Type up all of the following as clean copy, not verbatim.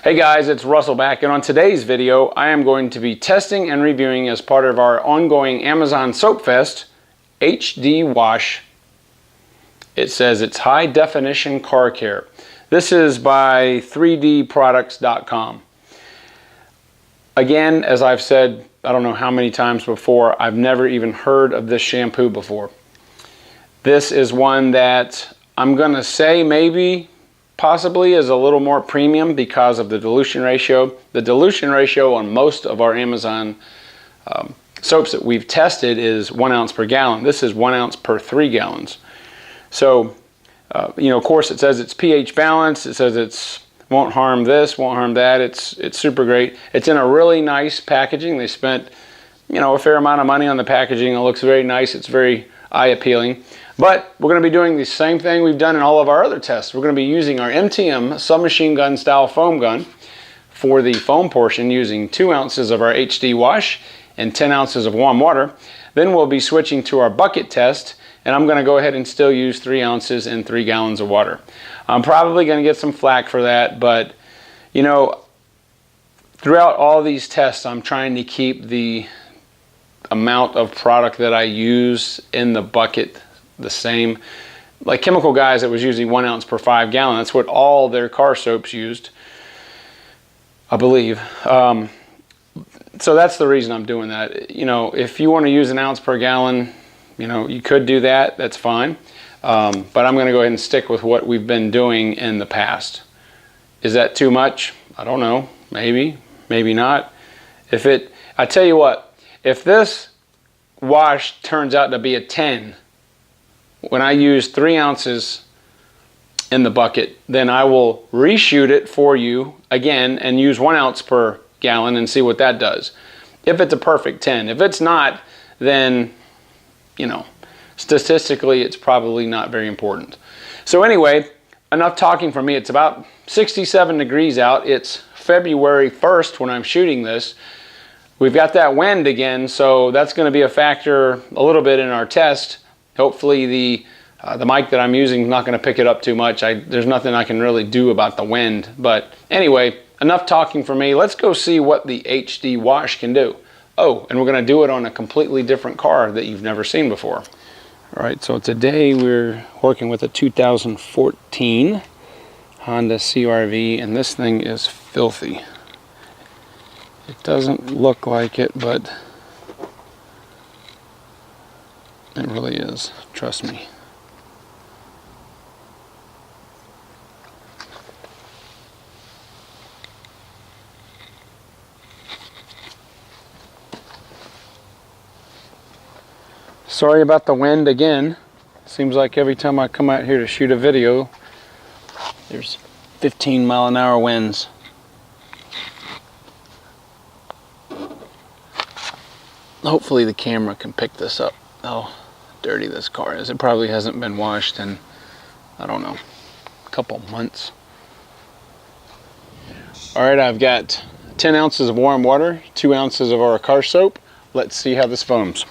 Hey guys, it's Russell back, and on today's video I am going to be testing and reviewing, as part of our ongoing Amazon Soap Fest, HD Wash. It says it's high definition car care. This is by 3dproducts.com. Again, as I've said, I don't know how many times before, I've never even heard of this shampoo before. This is one that I'm gonna say maybe possibly is a little more premium because of the dilution ratio. The dilution ratio on most of our Amazon soaps that we've tested is 1 ounce per gallon. This is 1 ounce per 3 gallons. So, you know, of course it says it's pH balanced. It says it's won't harm this, won't harm that. It's super great. It's in a really nice packaging. They spent, you know, a fair amount of money on the packaging. It looks very nice. It's very eye appealing. But we're going to be doing the same thing we've done in all of our other tests. We're going to be using our MTM submachine gun style foam gun for the foam portion, using 2 ounces of our HD Wash and 10 ounces of warm water. Then we'll be switching to our bucket test, and I'm going to go ahead and still use 3 ounces and 3 gallons of water. I'm probably going to get some flack for that, but you know, throughout all these tests I'm trying to keep the amount of product that I use in the bucket the same. Like Chemical Guys, it was usually 1 ounce per 5 gallon. That's what all their car soaps used, I believe. So that's the reason I'm doing that. You know, if you want to use 1 ounce per gallon, you know, you could do that. That's fine. But I'm going to go ahead and stick with what we've been doing in the past. Is that too much? I don't know. Maybe, maybe not. I tell you what, if this wash turns out to be a 10, when I use 3 ounces in the bucket, then I will reshoot it for you again and use 1 ounce per gallon and see what that does. If it's a perfect 10. If it's not, then, you know, statistically it's probably not very important. So anyway, enough talking from me. It's about 67 degrees out. It's February 1st when I'm shooting this. We've got that wind again, so that's going to be a factor a little bit in our test. Hopefully the mic that I'm using is not going to pick it up too much. There's nothing I can really do about the wind. But anyway, enough talking for me. Let's go see what the HD Wash can do. Oh, and we're going to do it on a completely different car that you've never seen before. All right, so today we're working with a 2014 Honda CR-V, and this thing is filthy. It doesn't look like it, but it really is. Trust me. Sorry about the wind again. Seems like every time I come out here to shoot a video, there's 15-mile-an-hour winds. Hopefully the camera can pick this up. How dirty this car is. It probably hasn't been washed in, I don't know, a couple months. All right, I've got 10 ounces of warm water, 2 ounces of our car soap. Let's see how this foams.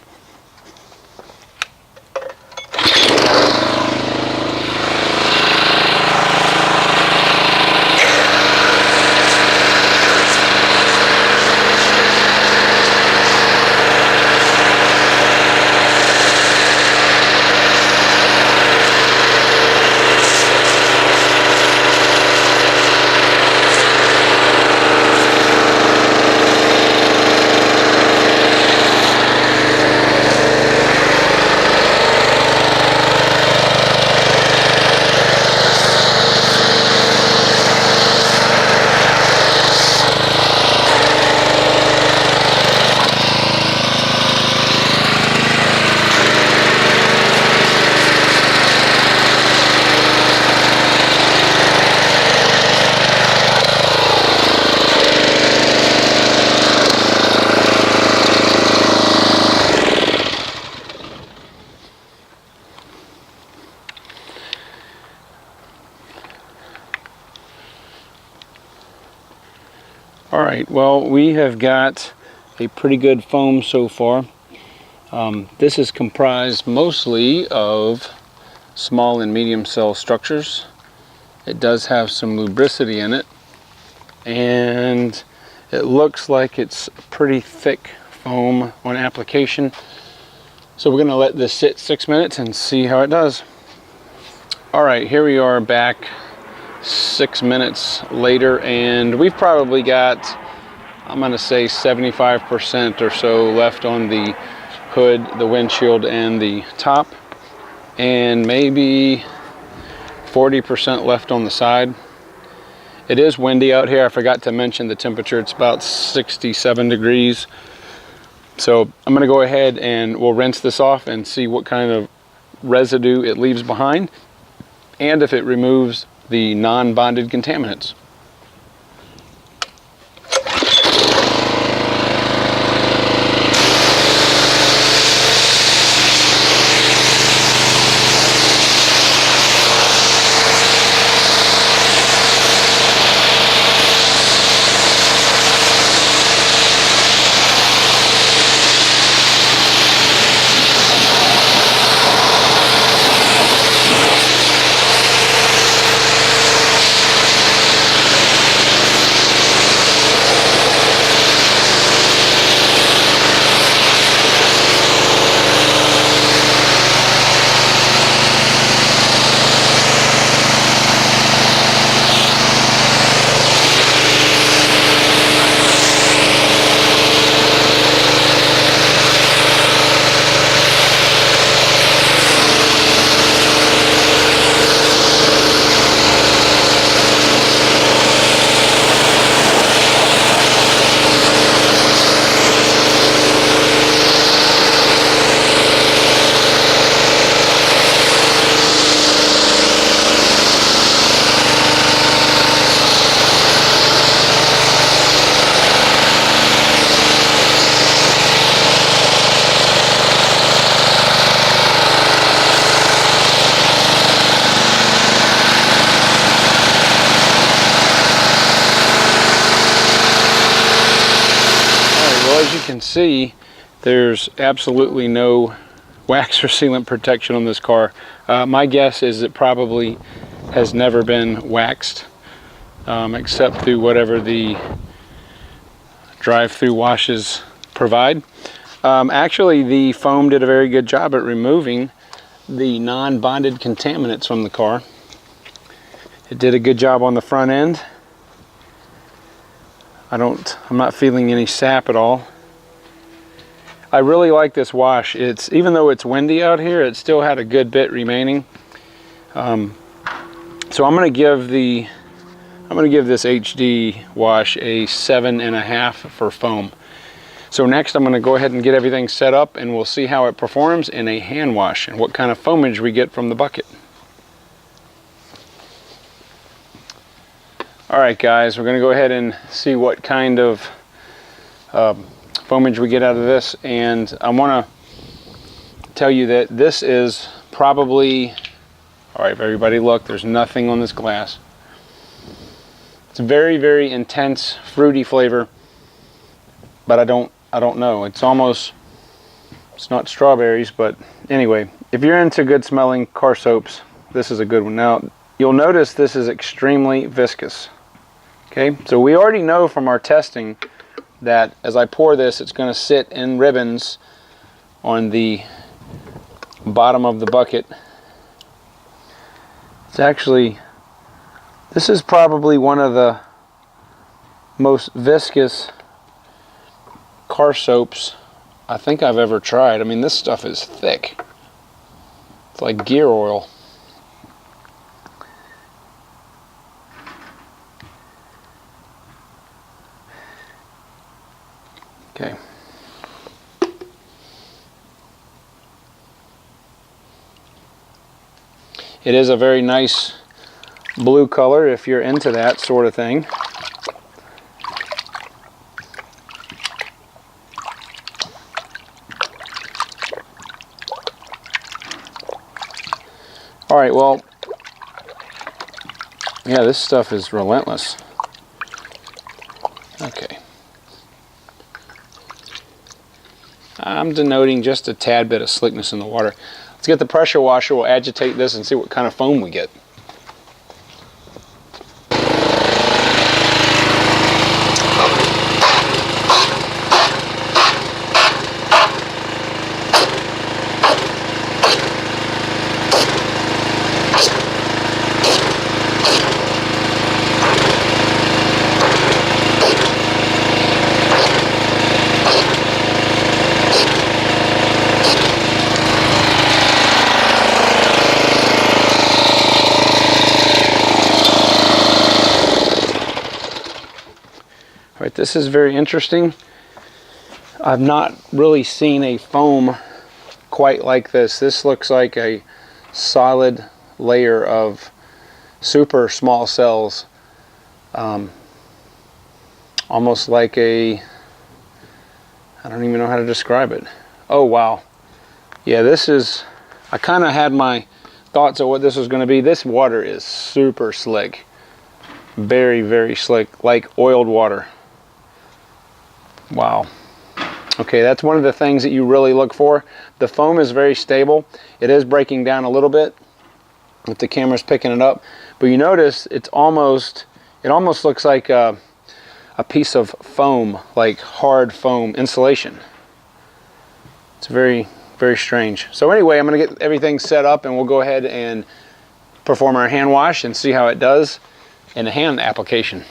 All right, well, we have got a pretty good foam so far. This is comprised mostly of small and medium cell structures. It does have some lubricity in it. and it looks like it's pretty thick foam on application. So we're gonna let this sit 6 minutes and see how it does. All right, here we are back 6 minutes later, and we've probably got, I'm gonna say 75% or so left on the hood, the windshield, and the top, and maybe 40% left on the side. It is windy out here. I forgot to mention the temperature. It's about 67 degrees. So I'm gonna go ahead and we'll rinse this off and see what kind of residue it leaves behind, and if it removes the non-bonded contaminants. As you can see, there's absolutely no wax or sealant protection on this car. My guess is it probably has never been waxed, except through whatever the drive-through washes provide. Actually, the foam did a very good job at removing the non-bonded contaminants from the car. It did a good job on the front end. I'm not feeling any sap at all. I really like this wash. Even though it's windy out here, it still had a good bit remaining. So I'm gonna give this HD wash a 7.5 for foam. So next I'm gonna go ahead and get everything set up, and we'll see how it performs in a hand wash and what kind of foamage we get from the bucket. All right, guys, we're gonna go ahead and see what kind of foamage we get out of this, and I want to tell you that this is probably, all right, everybody look, there's nothing on this glass. It's very, very intense fruity flavor, but I don't know. It's not strawberries, but anyway, if you're into good smelling car soaps, this is a good one. Now, you'll notice this is extremely viscous. Okay, so we already know from our testing that as I pour this, it's going to sit in ribbons on the bottom of the bucket. This is probably one of the most viscous car soaps I think I've ever tried. I mean, this stuff is thick. It's like gear oil. Okay. It is a very nice blue color if you're into that sort of thing. All right, well, yeah, this stuff is relentless. Okay. I'm denoting just a tad bit of slickness in the water. Let's get the pressure washer. We'll agitate this and see what kind of foam we get. Right, this is very interesting. I've not really seen a foam quite like this. This looks like a solid layer of super small cells, almost like a, I don't even know how to describe it. Oh wow, yeah, this is, I kind of had my thoughts of what this was going to be. This water is super slick, very, very slick, like oiled water. Wow. Okay, that's one of the things that you really look for. The foam is very stable. It is breaking down a little bit if the camera's picking it up, but you notice it almost looks like a piece of foam, like hard foam insulation. It's very, very strange. So anyway, I'm going to get everything set up and we'll go ahead and perform our hand wash and see how it does in the hand application.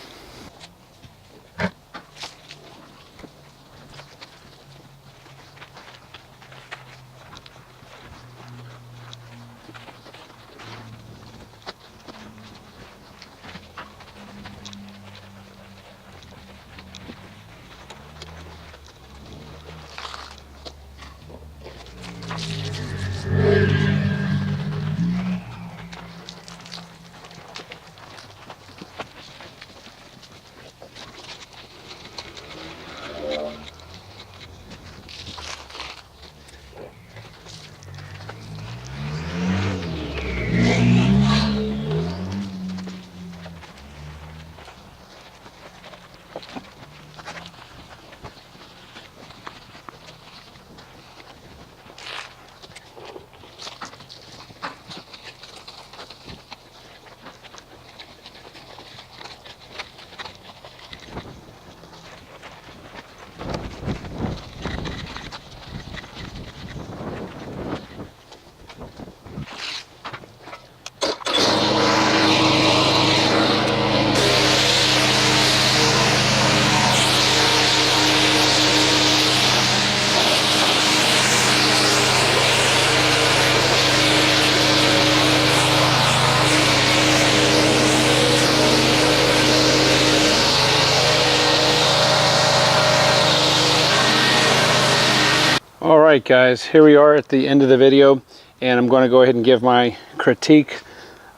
Alright guys, here we are at the end of the video, and I'm going to go ahead and give my critique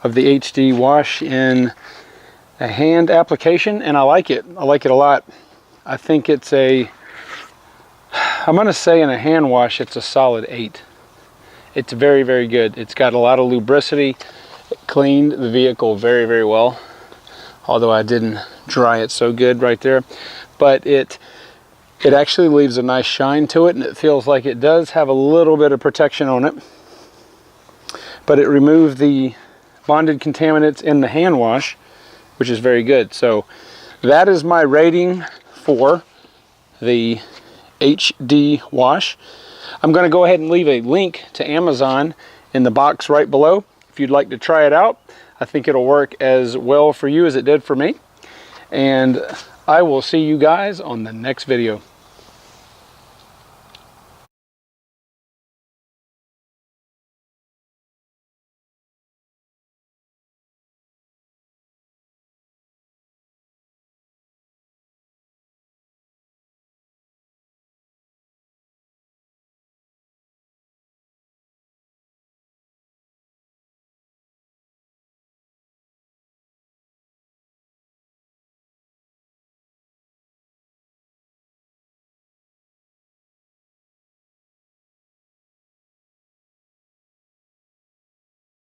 of the HD wash in a hand application, and I like it. I like it a lot. I think it's a, I'm going to say in a hand wash it's a solid 8. It's very, very good. It's got a lot of lubricity. It cleaned the vehicle very, very well, although I didn't dry it so good right there. But it actually leaves a nice shine to it, and it feels like it does have a little bit of protection on it. But it removed the bonded contaminants in the hand wash, which is very good. So that is my rating for the HD wash. I'm going to go ahead and leave a link to Amazon in the box right below if you'd like to try it out. I think it'll work as well for you as it did for me. And I will see you guys on the next video.